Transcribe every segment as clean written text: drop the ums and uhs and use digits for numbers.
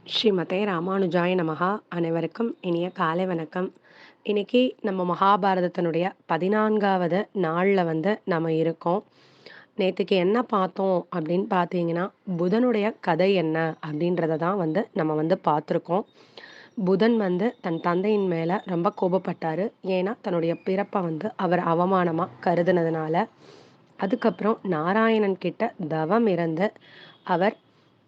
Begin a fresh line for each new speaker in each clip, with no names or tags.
ஸ்ரீமதே ராமானுஜாய நமஹா. அனைவருக்கும் இனிய காலை வணக்கம். இன்னைக்கு நம்ம மகாபாரதத்தினுடைய 14வது நாள்ல நம்ம இருக்கோம். நேத்துக்கு என்ன பார்த்தோம் அப்படின்னு பார்த்தீங்கன்னா, புதனுடைய கதை என்ன அப்படின்றத தான் நம்ம பார்த்துருக்கோம். புதன் தன் தந்தையின் மேல ரொம்ப கோபப்பட்டாரு. ஏன்னா, தன்னுடைய பிறப்ப அவர் அவமானமா கருதுனதுனால. அதுக்கப்புறம் நாராயணன் கிட்ட தவம் இருந்து அவர்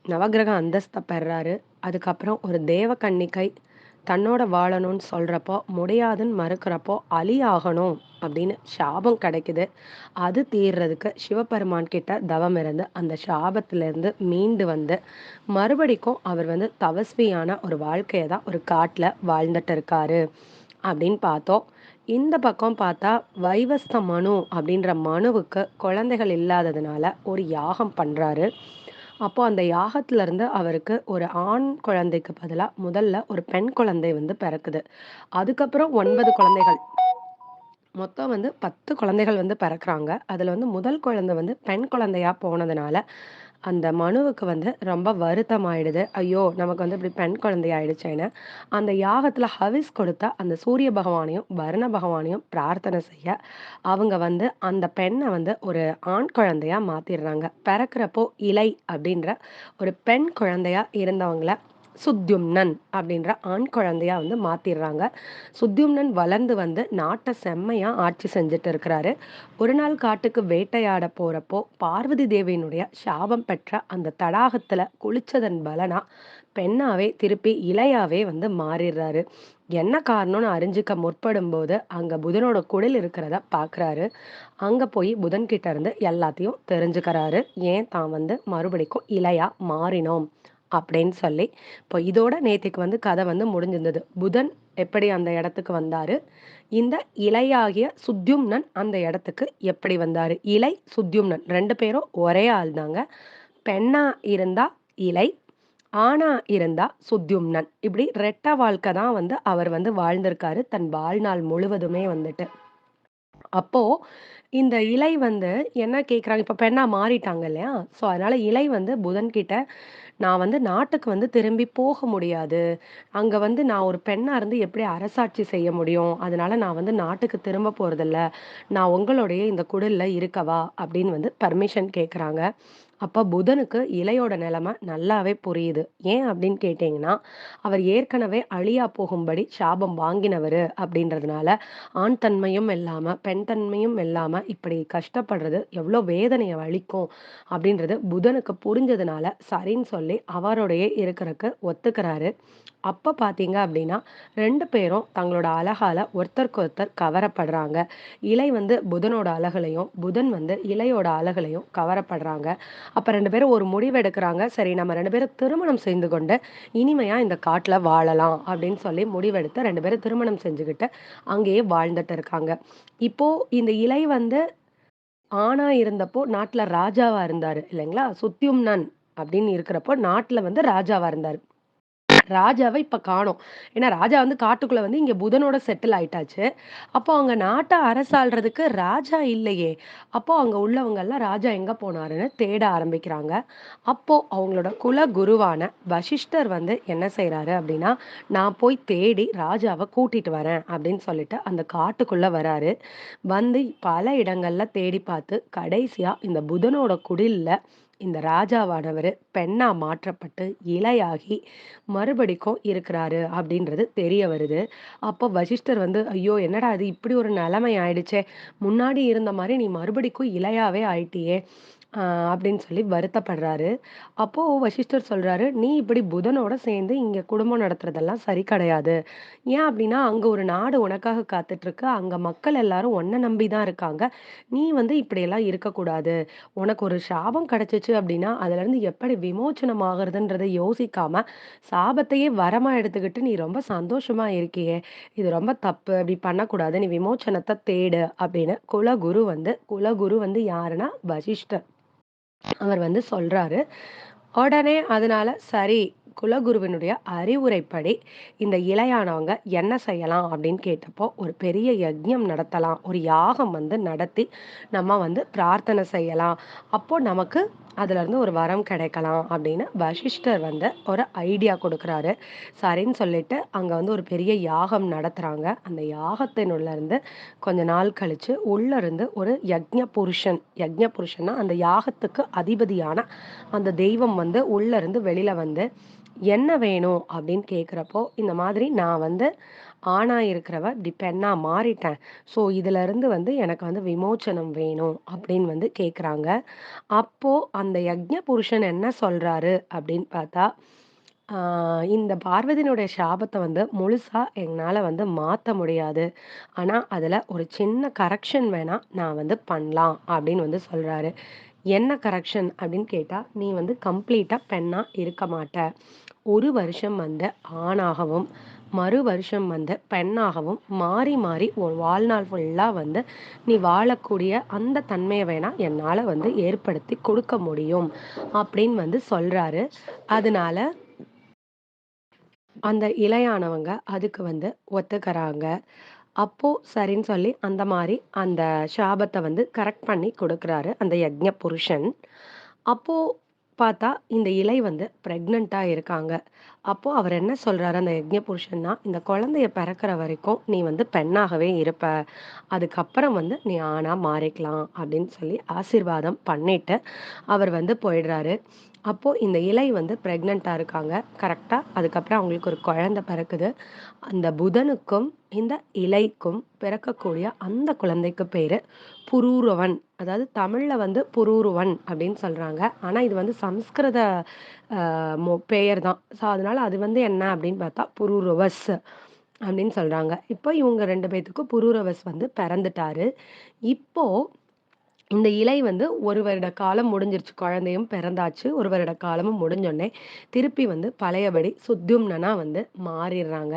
நவக்கிரக அந்தஸ்த பெறாரு. அதுக்கப்புறம் ஒரு தேவகன்னிகை தன்னோட வாழணும்னு சொல்றப்போ, முடியாதுன்னு மறுக்கிறப்போ, அலியாகணும் அப்படின்னு சாபம் கிடைக்குது. அது தீர்றதுக்கு சிவபெருமான் கிட்ட தவம் இருந்து, அந்த சாபத்திலிருந்து மீண்டு மறுபடிக்கும் அவர் தபஸ்வியான ஒரு வாழ்க்கைய தான் ஒரு காட்டுல வாழ்ந்துட்டு இருக்காரு அப்படின்னு பார்த்தோம். இந்த பக்கம் பார்த்தா, வைவஸ்த மனு அப்படின்ற மனுவுக்கு குழந்தைகள் இல்லாததுனால ஒரு யாகம் பண்றாரு. அப்போ அந்த யாகத்துல இருந்து அவருக்கு ஒரு ஆண் குழந்தைக்கு பதிலா முதல்ல ஒரு பெண் குழந்தை பிறக்குது. அதுக்கப்புறம் 9 குழந்தைகள். மொத்தம் 10 குழந்தைகள் பிறக்குறாங்க. அதுல முதல் குழந்தை பெண் குழந்தையா போனதுனால, அந்த மனுவுக்கு ரொம்ப வருத்தமாயிடுது. ஐயோ! நமக்கு இப்படி பெண் குழந்தை ஆயிடுச்சேன்னு. அந்த யாகத்துல ஹவிஸ் கொடுத்த அந்த சூரிய பகவானையும், வருண பகவானையும் பிரார்த்தனை செய்ய, அவங்க அந்த பெண்ண ஒரு ஆண் குழந்தையா மாத்திர்றாங்க. பிறக்கிறப்போ இலை அப்படின்ற ஒரு பெண் குழந்தையா இருந்தவங்கள சுத்யும்னன் அப்படின்ற ஆண் குழந்தையா மாத்திர்றாங்க. சுத்யும்னன் வளர்ந்து நாட்ட செம்மையா ஆட்சி செஞ்சுட்டு இருக்கிறாரு. ஒரு நாள் காட்டுக்கு வேட்டையாட போறப்போ, பார்வதி தேவியினுடைய சாபம் பெற்ற அந்த தடாகத்துல குளிச்சதன் பலனா, பெண்ணாவே திருப்பி இலையாவே மாறிர்றாரு. என்ன காரணம்னு அறிஞ்சுக்க முற்படும்போது, அங்க புதனோட குடில் இருக்கிறத பார்க்குறாரு. அங்க போய் புதன் கிட்ட இருந்து எல்லாத்தையும் தெரிஞ்சுக்கிறாரு. ஏன் தான் மறுபடிக்கும் இலையா மாறினோம் அப்படின்னு சொல்லி. இப்போ இதோட நேத்தைக்கு கதை முடிஞ்சிருந்தது. புதன் எப்படி அந்த இடத்துக்கு வந்தாரு? இந்த இலையாகிய சுத்யும்னன் அந்த இடத்துக்கு எப்படி வந்தாரு? இலை, சுத்யும்னன் 2 பேரும் ஒரே ஆள் தாங்க. பெண்ணா இருந்தா இலை, ஆணா இருந்தா சுத்யும்னன். இப்படி ரெட்டை வாழ்க்கை தான் அவர் வாழ்ந்திருக்காரு. தன் வாழ்நாள் முழுவதுமே வந்துட்டு. அப்போ இந்த இலை என்ன கேட்குறாங்க, இப்ப பெண்ணா மாறிட்டாங்க இல்லையா? ஸோ அதனால இலை புதன் கிட்ட, "நான் நாட்டுக்கு திரும்பி போக முடியாது. அங்க நான் ஒரு பெண்ணா இருந்து எப்படி அரசாட்சி செய்ய முடியும்? அதனால நான் நாட்டுக்கு திரும்ப போறதில்ல. நான் உங்களுடைய இந்த குடில்ல இருக்கவா?" அப்படின்னு பர்மிஷன் கேட்குறாங்க. அப்ப புதனுக்கு இலையோட நிலைமை நல்லாவே புரியுது. ஏன் அப்படின்னு கேட்டீங்கன்னா, அவர் ஏற்கனவே அழியா போகும்படி சாபம் வாங்கினவரு அப்படின்றதுனால, ஆண் தன்மையும் இல்லாம, பெண் தன்மையும் இல்லாம இப்படி கஷ்டப்படுறது எவ்வளோ வேதனைய அளிக்கும் அப்படின்றது புதனுக்கு புரிஞ்சதுனால, சரின்னு சொல்லி அவரோடயே இருக்கறக்கு ஒத்துக்கிறாரு. அப்ப பார்த்தீங்க அப்படின்னா, 2 பேரும் தங்களோட அழகால ஒருத்தருக்கு ஒருத்தர் கவரப்படுறாங்க. இலை புதனோட அழகுலயும், புதன் இலையோட அழகுலயும் கவரப்படுறாங்க. அப்ப 2 பேரும் ஒரு முடிவு எடுக்குறாங்க. சரி, நம்ம 2 பேரும் திருமணம் செய்து கொண்டு, இனிமையா இந்த காட்டுல வாழலாம் அப்படின்னு சொல்லி முடிவெடுத்து 2 பேரும் திருமணம் செஞ்சுகிட்டு, அங்கேயே வாழ்ந்துட்டு இருக்காங்க. இப்போ இந்த இலை ஆணா இருந்தப்போ நாட்டுல ராஜாவா இருந்தாரு இல்லைங்களா? சுத்யும்னன் அப்படின்னு இருக்கிறப்போ நாட்டுல ராஜாவா இருந்தாரு. ராஜாவ இப்ப காணோம். ஏன்னா ராஜா காட்டுக்குள்ள இங்க புதனோட செட்டில் ஆயிட்டாச்சு. அப்போ அங்க நாட்ட அரசாள்றதுக்கு ராஜா இல்லையே! அப்போ அங்க உள்ளவங்கலாம் ராஜா எங்க போனாருன்னு தேட ஆரம்பிக்கிறாங்க. அப்போ அவங்களோட குல குருவான வசிஷ்டர் என்ன செய்றாரு அப்டின்னா, "நான் போய் தேடி ராஜாவ கூட்டிட்டு வரேன்" அப்டின்னு சொல்லிட்டு அந்த காட்டுக்குள்ள வராரு. பல இடங்கள்ல தேடி பார்த்து, கடைசியா இந்த புதனோட குடில்ல இந்த ராஜாவானவரு பெண்ணா மாற்றப்பட்டு, இலையாகி மறுபடிக்கும் இருக்கிறாரு அப்படின்றது தெரிய வருது. அப்போ வசிஷ்டர் "ஐயோ! என்னடா இது இப்படி ஒரு நிலைமை ஆயிடுச்சே! முன்னாடி இருந்த மாரி நீ மறுபடிக்கும் இலையாவே ஆயிட்டியே!" அ அப்படின்னு சொல்லி வருத்தப்படுறாரு. அப்போ வசிஷ்டர் சொல்றாரு, "நீ இப்படி புதனோட சேர்ந்து இங்க குடும்பம் நடத்துறதெல்லாம் சரி கிடையாது. ஏன் அப்படின்னா, அங்க ஒரு நாடு உனக்காக காத்துட்ருக்கு. அங்க மக்கள் எல்லாரும் உன்ன நம்பி தான் இருக்காங்க. நீ இப்படியெல்லாம் இருக்கக்கூடாது. உனக்கு ஒரு சாபம் கிடைச்சுச்சு அப்படின்னா, அதுலருந்து எப்படி விமோச்சனம் ஆகுறதுன்றத யோசிக்காம, சாபத்தையே வரமா எடுத்துக்கிட்டு நீ ரொம்ப சந்தோஷமா இருக்கியே! இது ரொம்ப தப்பு. இப்படி பண்ணக்கூடாது. நீ விமோச்சனத்த தேடு" அப்படின்னு குலகுரு யாருன்னா வசிஷ்டர். அவர் சொல்றாரு. உடனே அதனால சரி, குலகுருவினுடைய அறிவுரைப்படி இந்த இளையானவங்க என்ன செய்யலாம் அப்படின்னு கேட்டப்போ, ஒரு பெரிய யஜ்ஞம் நடத்தலாம். ஒரு யாகம் வந்து நடத்தி நம்ம வந்து பிரார்த்தனை செய்யலாம். அப்போ நமக்கு அதுலருந்து ஒரு வரம் கிடைக்கலாம் அப்படின்னு வசிஷ்டர் வந்து ஒரு ஐடியா குடுக்குறாரு. சரின்னு சொல்லிட்டு அங்க வந்து ஒரு பெரிய யாகம் நடத்துறாங்க. அந்த யாகத்தினுள்ள இருந்து கொஞ்ச நாள் கழிச்சு உள்ள இருந்து ஒரு யக்ஞ புருஷன்னா அந்த யாகத்துக்கு அதிபதியான அந்த தெய்வம் வந்து உள்ள இருந்து வெளியில வந்து என்ன வேணும் அப்படின்னு கேட்குறப்போ, இந்த மாதிரி நான் வந்து ஆணா இருக்கிறவ இப்படி பெண்ணா மாறிட்டேன். ஸோ இதுல இருந்து வந்து எனக்கு வந்து விமோச்சனம் வேணும் அப்படின்னு வந்து கேட்குறாங்க. அப்போ அந்த யக்ஞ புருஷன் என்ன சொல்றாரு அப்படின்னு பார்த்தா, ஆ இந்த பார்வதியினுடைய சாபத்த வந்து முழுசா என்னால வந்து மாத்த முடியாது. ஆனா, அதுல ஒரு சின்ன கரெக்ஷன் வேணா நான் வந்து பண்ணலாம் அப்படின்னு வந்து சொல்றாரு. என்ன கரெக்ஷன் அப்படின்னு கேட்டா, "நீ வந்து கம்ப்ளீட்டா பெண்ணா இருக்க மாட்ட. 1 வருஷம் வந்து ஆணாகவும், மறு வருஷம் வந்து பெண்ணாகவும் மாறி, மாறி உன் வாழ்நாள் ஃபுல்லா வந்து நீ வாழக்கூடிய அந்த தன்மைய வேணா என்னால வந்து ஏற்படுத்தி குடுக்க முடியும்." அப்படின்னு வந்து சொல்றாரு. அதனால அந்த இளையானவங்க அதுக்கு வந்து ஒத்துக்கறாங்க. அப்போ சரின்னு சொல்லி அந்த மாரி அந்த சாபத்த வந்து கரெக்ட் பண்ணி குடுக்குறாரு அந்த யக்ஞ புருஷன். அப்போ பார்த்தா இந்த இலை வந்து பிரெக்னன்ட்டா இருக்காங்க. அப்போ அவர் என்ன சொல்றாரு அந்த யக்ஞ புருஷன்னா, "இந்த குழந்தைய பிறக்கிற வரைக்கும் நீ வந்து பெண்ணாகவே இருப்ப. அதுக்கப்புறம் வந்து நீ ஆணா மாறிக்கலாம்." அப்படின்னு சொல்லி ஆசீர்வாதம் பண்ணிட்டு அவர் வந்து போயிடுறாரு. அப்போ இந்த இலை வந்து பிரெக்னன்ட்டா இருக்காங்க. கரெக்ட்டா அதுக்கப்புறம் அவங்களுக்கு ஒரு குழந்தை பிறக்குது. அந்த புதனுக்கும், இந்த இலைக்கும் பிறக்கக்கூடிய அந்த குழந்தைக்கு பேரு புரூரவன். அதாவது தமிழ்ல வந்து புரூருவன் அப்படின்னு சொல்றாங்க. ஆனா இது வந்து சமஸ்கிருத அ பெயர் தான். ஸோ அதனால அது வந்து என்ன அப்படின்னு பார்த்தா புரூரவஸ் அப்படின்னு சொல்றாங்க. இப்போ இவங்க 2 பேத்துக்கும் புரூரவஸ் வந்து பிறந்துட்டாரு. இப்போ இந்த இலை வந்து 1 வருட காலம் முடிஞ்சிருச்சு. குழந்தையும் பிறந்தாச்சு. 1 வருட காலமும் முடிஞ்சோனே, திருப்பி வந்து பழையபடி சுத்யும்னனா வந்து மாறிர்றாங்க.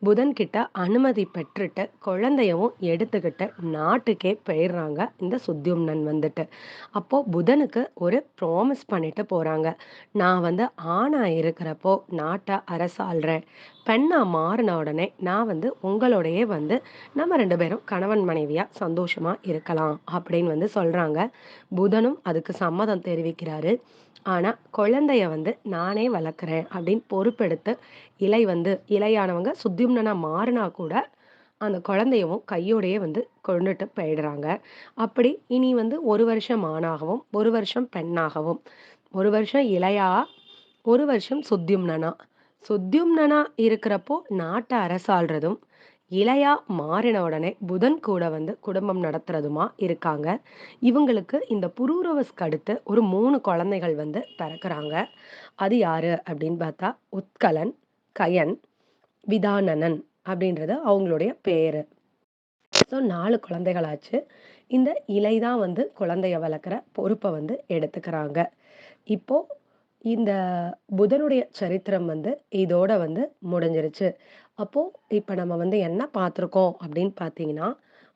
புதன் கிட்ட அனுமதி பெற்றுட்டு, குழந்தையவும் எடுத்துக்கிட்டு நாட்டுக்கே போயிர்றாங்க, இந்த சுத்யும்னன் வந்துட்டு. அப்போ புதனுக்கு ஒரு ப்ராமிஸ் பண்ணிட்டு போறாங்க. "நான் வந்து ஆணா இருக்கிறப்போ நாட்ட அரசாள்றேன். பெண்ணா மாறுன உடனே நான் வந்து உங்களோடயே வந்து நம்ம 2 பேரும் கணவன் மனைவியா சந்தோஷமா இருக்கலாம்." அப்படின்னு வந்து சொல்றாங்க. புதனும் அதுக்கு சம்மதம் தெரிவிக்கிறாரு. ஆனா, குழந்தைய வந்து நானே வளர்க்குறேன் அப்படின்னு பொறுப்பெடுத்து இலையானவங்க சுத்யும்னனா மாறுனா கூட, அந்த குழந்தையவும் கையோடயே வந்து கொண்டுட்டு போயிடுறாங்க. அப்படி இனி வந்து 1 வருஷம் ஆணாகவும், 1 வருஷம் பெண்ணாகவும், 1 வருஷம் இலையா, 1 வருஷம் சுத்யும்னனா. சுத்யும்னனா இருக்கிறப்போ நாட்ட அரசாள்றதும், இலையா மாறின உடனே புதன் கூட வந்து குடும்பம் நடத்துறதுமா இருக்காங்க. இவங்களுக்கு இந்த புரூரவஸ்க்கு அடுத்து ஒரு 3 குழந்தைகள் வந்து பிறக்குறாங்க. அது யாரு அப்படின்னு பார்த்தா, உத்கலன், கயன், விதானனன் அப்படின்றது அவங்களுடைய பேரு. ஸோ 4 குழந்தைகளாச்சு. இந்த இலை தான் வந்து குழந்தைய வளர்க்குற பொறுப்ப வந்து எடுத்துக்கிறாங்க. இப்போ இந்த புதனுடைய சரித்திரம் வந்து இதோட வந்து முடிஞ்சிருச்சு. அப்போ இப்ப நம்ம வந்து என்ன பார்த்துருக்கோம் அப்படின்னு பார்த்தீங்கன்னா,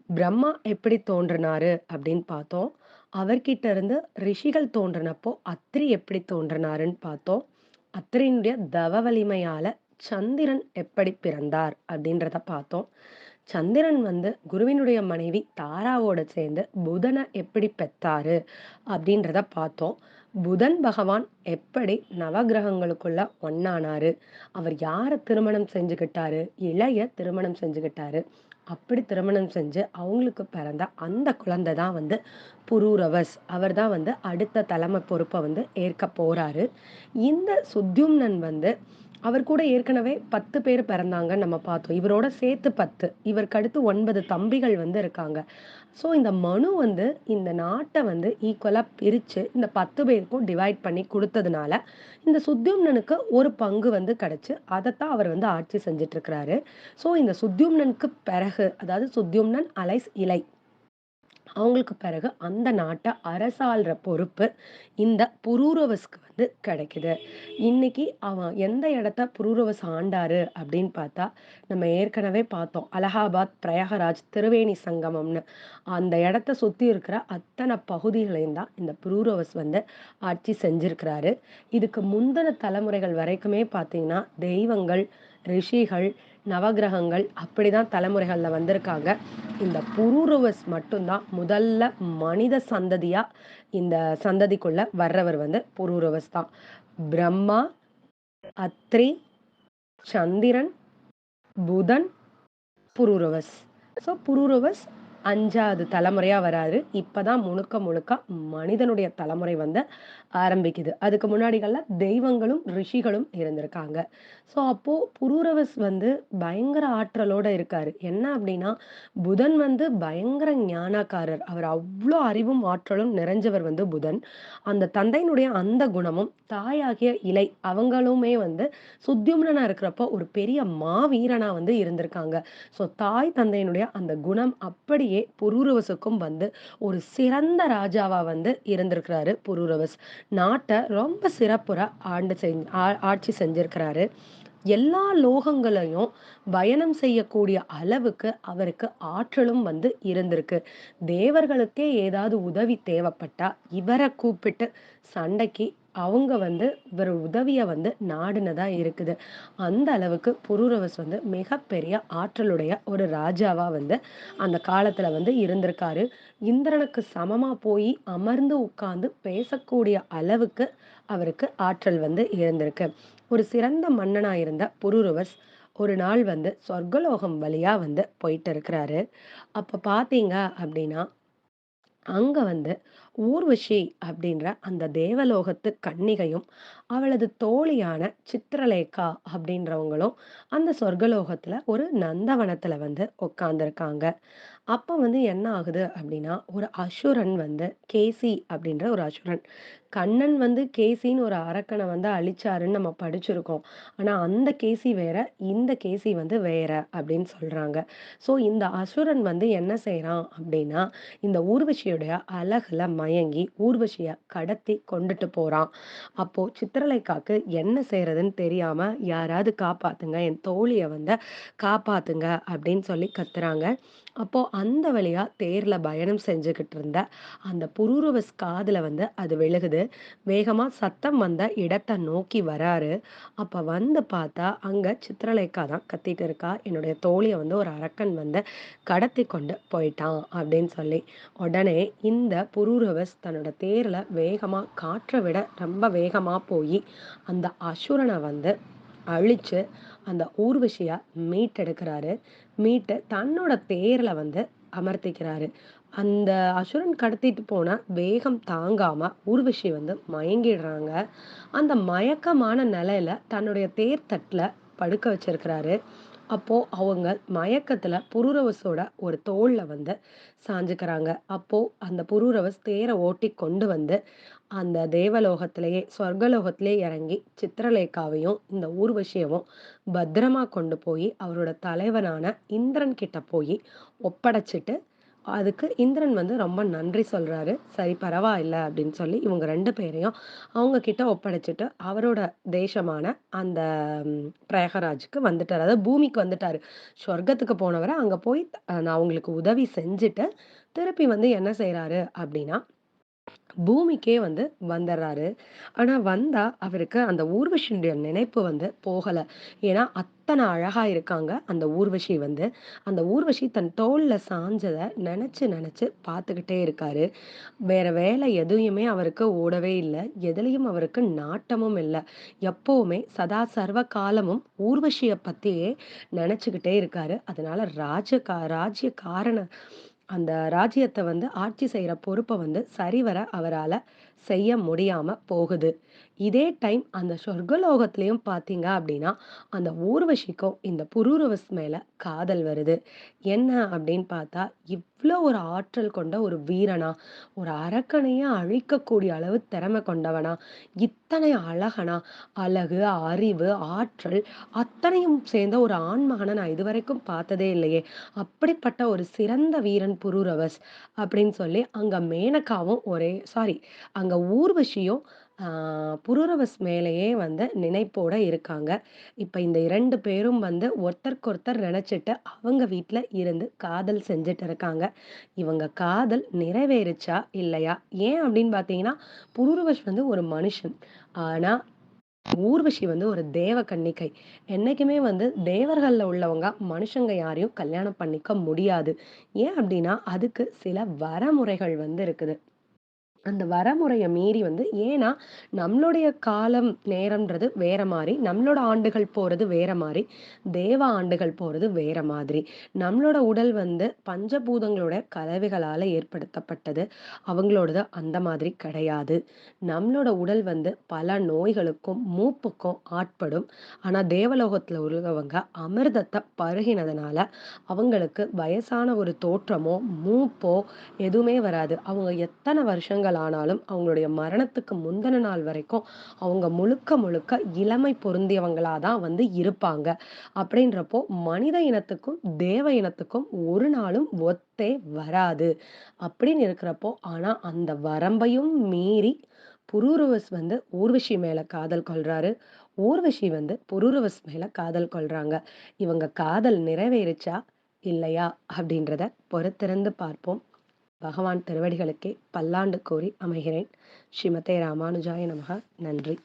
பிரம்மா எப்படி தோன்றுனாரு அப்படின்னு பார்த்தோம். அவர்கிட்ட இருந்து ரிஷிகள் தோன்றுனப்போ அத்ரி எப்படி தோன்றுனாருன்னு பார்த்தோம். அத்ரியினுடைய தவ வலிமையால சந்திரன் எப்படி பிறந்தார் அப்படின்றத பார்த்தோம். சந்திரன் வந்து குருவினுடைய மனைவி தாராவோட சேர்ந்து புதன எப்படி பெத்தாரு அப்படின்றத பார்த்தோம். புதன் பகவான் எப்படி நவகிரகங்களுக்குள்ள ஒண்ணானாரு? அவர் யார திருமணம் செஞ்சுக்கிட்டாரு? இளைய திருமணம் செஞ்சுக்கிட்டாரு. அப்படி திருமணம் செஞ்சு அவங்களுக்கு பிறந்த அந்த குழந்தை தான் வந்து புரூரவஸ். அவர் தான் வந்து அடுத்த தலைமை பொறுப்ப வந்து ஏற்க போறாரு. இந்த சுத்யும்னன் வந்து அவர் கூட ஏற்கனவே 10 பேர் பிறந்தாங்கன்னு நம்ம பார்த்தோம். இவரோட சேர்த்து 10. இவருக்கு அடுத்து 9 தம்பிகள் வந்து இருக்காங்க. ஸோ இந்த மனு வந்து இந்த நாட்ட வந்து ஈக்குவலா பிரிச்சு இந்த 10 பேருக்கும் டிவைட் பண்ணி குடுத்ததுனால, இந்த சுத்யும்னனுக்கு ஒரு பங்கு வந்து கிடைச்சு, அதத்தான் அவர் வந்து ஆட்சி செஞ்சுட்டு இருக்கிறாரு. ஸோ இந்த சுத்யும்னனுக்கு பிறகு, அதாவது சுத்யும்னன் அலைஸ் இலை. அவங்களுக்கு பிறகு அந்த நாட்ட அரசாள்ற பொறுப்பு இந்த புரூரவஸ்க்கு வந்து கிடைக்குது. இன்னைக்கு அவன் எந்த இடத்த புரூரவஸ் ஆண்டாரு அப்படின்னு பார்த்தா, நம்ம ஏற்கனவே பார்த்தோம். அலகாபாத், பிரயாகராஜ், திரிவேணி சங்கமம்னு. அந்த இடத்த சுத்தி இருக்கிற அத்தன பகுதிகளையும் தான் இந்த புரூரவஸ் வந்து ஆட்சி செஞ்சிருக்கிறாரு. இதுக்கு முந்தின தலைமுறைகள் வரைக்குமே பார்த்தீங்கன்னா, தெய்வங்கள், ரிஷிகள், நவக்கிரகங்கள் அப்படிதான் தலைமுறைகள்ல வந்திருக்காங்க. இந்த புரூரவஸ் மட்டும் தான் முதல்ல மனித சந்ததியா இந்த சந்ததிக்குள்ள வர்றவர் வந்து புரூரவஸ் தான். பிரம்மா, அத்ரி, சந்திரன், புதன், புரூரவஸ். புரூரவஸ் 5வது தலைமுறையா வராரு. இப்பதான் முழுக்க முழுக்க மனிதனுடைய தலைமுறை வந்து ஆரம்பிக்குது. அதுக்கு முன்னாடிகள்ல தெய்வங்களும், ரிஷிகளும் இருந்திருக்காங்க. அப்போ புரூரவஸ் வந்து பயங்கர ஆற்றலோட இருக்காரு. என்ன அப்டின்னா, புதன் வந்து பயங்கர ஞானக்காரர். அவர் அவ்ளோ அறிவும், ஆற்றலும் நிறைஞ்சவர் வந்து புதன். அந்த தந்தையினுடைய அந்த குணமும், தாயாகிய இலை அவங்களுமே வந்து சுத்யும்னனா இருக்கிறப்போ ஒரு பெரிய மாவீரனா வந்து இருந்திருக்காங்க. தாய் தந்தையினுடைய அந்த குணம் அப்படியே புரூரவஸுக்கும் வந்து ஒரு சிறந்த ராஜாவா வந்து இருந்திருக்கிறாரு புரூரவஸ். நாட்ட ரொம்ப சிறப்புற ஆண்டு செஞ் ஆ ஆட்சி செஞ்சிருக்கிறாரு. எல்லா லோகங்களையும் பயணம் செய்யக்கூடிய அளவுக்கு அவருக்கு ஆற்றலும் வந்து இருந்திருக்கு. தேவர்களுக்கே ஏதாவது உதவி தேவைப்பட்டா, இவர கூப்பிட்டு சண்டைக்கு அவங்க வந்து இவரு உதவிய வந்து நாடுனதா இருக்குது. அந்த அளவுக்கு புரூரவஸ் வந்து மிகப்பெரிய ஆற்றலுடைய ஒரு ராஜாவா வந்து அந்த காலத்துல வந்து இருந்திருக்காரு. இந்திரனுக்கு சமமா போய் அமர்ந்து உட்கார்ந்து பேசக்கூடிய அளவுக்கு அவருக்கு ஆற்றல் வந்து இருந்திருக்கு. ஒரு சிறந்த மன்னனா இருந்த புரூரவஸ் ஒரு நாள் வந்து சொர்க்கலோகம் வழியா வந்து போயிட்டு இருக்கிறாரு. அப்ப பார்த்தீங்க அப்படின்னா, அங்க வந்து ஊர்வஷி அப்படின்ற அந்த தேவலோகத்து கன்னிகையும், அவளது தோழியான சித்திரலேகா அப்படின்றவங்களும் அந்த சொர்க்கலோகத்துல ஒரு நந்தவனத்துல வந்து உட்கார்ந்திருக்காங்க. அப்ப வந்து என்ன ஆகுது அப்படின்னா, ஒரு அசுரன் வந்து கேசி அப்படின்ற ஒரு அசுரன். கண்ணன் வந்து கேசின்னு ஒரு அரக்கன வந்து அழிச்சாருன்னு நம்ம படிச்சிருக்கோம். ஆனா அந்த கேசி வேற, இந்த கேசி வந்து வேற அப்படின்னு சொல்றாங்க. இந்த அசுரன் வந்து என்ன செய்றான் அப்படின்னா, இந்த ஊர்வசியுடைய அழகுல மயங்கி ஊர்வசிய கடத்தி கொண்டுட்டு போறான். அப்போ சித்திரலேகாக்கு என்ன செய்றதுன்னு தெரியாம, "யாராவது காப்பாத்துங்க, என் தோழிய வந்து காப்பாத்துங்க" அப்படின்னு சொல்லி கத்துறாங்க. அப்போ அந்த வழியா தேர்ல பயணம் செஞ்சுகிட்டு இருந்த அந்த புரூரவஸ் காதுல வந்து அது விழுகுது. வேகமா சத்தம் வந்த இடத்த நோக்கி வராரு. அப்ப வந்து பார்த்தா, அங்க சித்திரலேகா தான் கத்திட்டு இருக்கா. "என்னுடைய தோழிய வந்து ஒரு அரக்கன் வந்து கடத்தி கொண்டு போயிட்டான்" அப்படின்னு சொல்லி. உடனே இந்த புரூரவஸ் தன்னோட தேர்ல வேகமா காற்ற விட ரொம்ப வேகமா போயி, அந்த அசுரன வந்து அழிச்சு, அந்த ஊர்வசிய மீட்டெடுக்கிறாரு. மீட்டு தன்னோட தேர்ல வந்து அமர்த்திக்கிறாரு. அந்த அசுரன் கடத்திட்டு போன வேகம் தாங்காம ஊர்வசி வந்து மயங்கிடுறாங்க. அந்த மயக்கமான நிலையில தன்னுடைய தேர் தட்டுல படுக்க வச்சிருக்கிறாரு. அப்போ அவங்க மயக்கத்துல புரூரவஸோட ஒரு தோள்ல வந்து சாஞ்சுக்கிறாங்க. அப்போ அந்த புரூரவஸ் தேர ஓட்டி கொண்டு வந்து அந்த தேவலோகத்திலேயே சொர்க்கலோகத்திலேயே இறங்கி சித்திரலேகாவையும், இந்த ஊர்வசியவும் பத்திரமா கொண்டு போயி அவரோட தலைவனான இந்திரன் கிட்ட போயி ஒப்படைச்சுட்டு, அதுக்கு இந்திரன் வந்து ரொம்ப நன்றி சொல்றாரு. "சரி பரவாயில்ல" அப்படின்னு சொல்லி இவங்க 2 பேரையும் அவங்க கிட்ட ஒப்படைச்சுட்டு, அவரோட தேசமான அந்த பிரயாகராஜுக்கு வந்துட்டாரு. அதாவது பூமிக்கு வந்துட்டாரு. சொர்க்கத்துக்கு போனவரு அங்க போய் நான் அவங்களுக்கு உதவி செஞ்சுட்டு, திருப்பி வந்து என்ன செய்றாரு அப்படின்னா, பூமிக்கே வந்து வந்துர்றாரு. ஆனா வந்தா, அவருக்கு அந்த ஊர்வசியினுடைய நினைப்பு வந்து போகல. ஏன்னா, அத்தன அழகா இருக்காங்க அந்த ஊர்வசி வந்து. அந்த ஊர்வசி தன் தோள்ல சாஞ்சத நெனச்சு நெனச்சு பார்த்துக்கிட்டே இருக்காரு. வேற வேலை எதையுமே அவருக்கு ஓடவே இல்ல. எதுலயும் அவருக்கு நாட்டமும் இல்ல. எப்பவுமே சதா சர்வ காலமும் ஊர்வசிய பத்தியே நெனச்சுக்கிட்டே இருக்காரு. அதனால ராஜ்ய காரண அந்த ராஜ்யத்த வந்து ஆட்சி செய்ற பொறுப்ப வந்து சரிவர அவரால செய்ய முடியாம போகுது. இதே டைம் அந்த சொர்க்கலோகத்திலயும் பார்த்தீங்க அப்டின்னா, அந்த ஊர்வசிக்கும் இந்த புரூரவஸ் மேல காதல் வருது. என்ன அப்டின்னு பார்த்தா, இவ்ளோ ஒரு ஆற்றல் கொண்ட ஒரு வீரனா, ஒரு அரக்கனையே அழிக்கக்கூடிய அளவு திறமை கொண்டவனா, இத்தனை அழகனா, அழகு, அறிவு, ஆற்றல் அத்தனையும் சேர்ந்த ஒரு ஆண்மகன நான் இதுவரைக்கும் பார்த்ததே இல்லையே! அப்படிப்பட்ட ஒரு சிறந்த வீரன் புரூரவஸ் அப்படின்னு சொல்லி அங்க மேனகாவும் ஒரே சாரி அங்க ஊர்வசியும் ஆ புரூரவஸ் மேலேயே வந்து நினைப்போட இருக்காங்க. இப்ப இந்த 2 பேரும் வந்து ஒருத்தருக்கொருத்தர் நினைச்சுட்டு, அவங்க வீட்ல இருந்து காதல் செஞ்சுட்டு இருக்காங்க. இவங்க காதல் நிறைவேறுச்சா? இல்லையா? ஏன் அப்படின்னு பார்த்தீங்கன்னா, புரூரவஸ் வந்து ஒரு மனுஷன். ஆனா, ஊர்வஷி வந்து ஒரு தேவகன்னிகை. என்னைக்குமே வந்து தேவர்கள்ல உள்ளவங்க மனுஷங்க யாரையும் கல்யாணம் பண்ணிக்க முடியாது. ஏன் அப்படின்னா, அதுக்கு சில வரமுறைகள் வந்து இருக்குது. அந்த வரமுறைய மீறி வந்து ஏன்னா, நம்மளுடைய காலம், நேரம்ன்றது வேற மாரி, நம்மளோட ஆண்டுகள் போறது வேற மாரி, தேவ ஆண்டுகள் போறது வேற மாதிரி. நம்மளோட உடல் வந்து பஞ்சபூதங்களோட கலவைகளால ஏற்படுத்தப்பட்டது. அவங்களோடது அந்த மாதிரி கிடையாது. நம்மளோட உடல் வந்து பல நோய்களுக்கும், மூப்புக்கும் ஆட்படும். ஆனா, தேவலோகத்துல உள்ளவங்க அமிர்தத்த பருகினதுனால, அவங்களுக்கு வயசான ஒரு தோற்றமோ, மூப்போ எதுவுமே வராது. அவங்க எத்தன வருஷங்கள் ஆனாலும், அவங்களுடைய மரணத்துக்கு முந்தின நாள் வரைக்கும், அவங்க முழுக்க முழுக்க இளமை பொருந்தியவங்களா தான் வந்து இருப்பாங்க. அப்படின்றப்போ, மனித இனத்துக்கும், தேவ இனத்துக்கும் ஒரு நாளும் ஒத்தே வராது. அப்படின்னு இருக்கிறப்போ, ஆனா அந்த வரம்பையும் மீறி புரூரவஸ் வந்து ஊர்வஷி மேல காதல் கொள்றாரு. ஊர்வஷி வந்து புரூரவஸ் மேல காதல் கொள்றாங்க. இவங்க காதல் நிறைவேறுச்சா? இல்லையா? அப்படின்றத பொறுத்திருந்து பார்ப்போம். பகவான் திருவடிகளுக்கே பல்லாண்டு கூறி அமைகிறேன். ஸ்ரீமதே ராமானுஜாய நமக. நன்றி.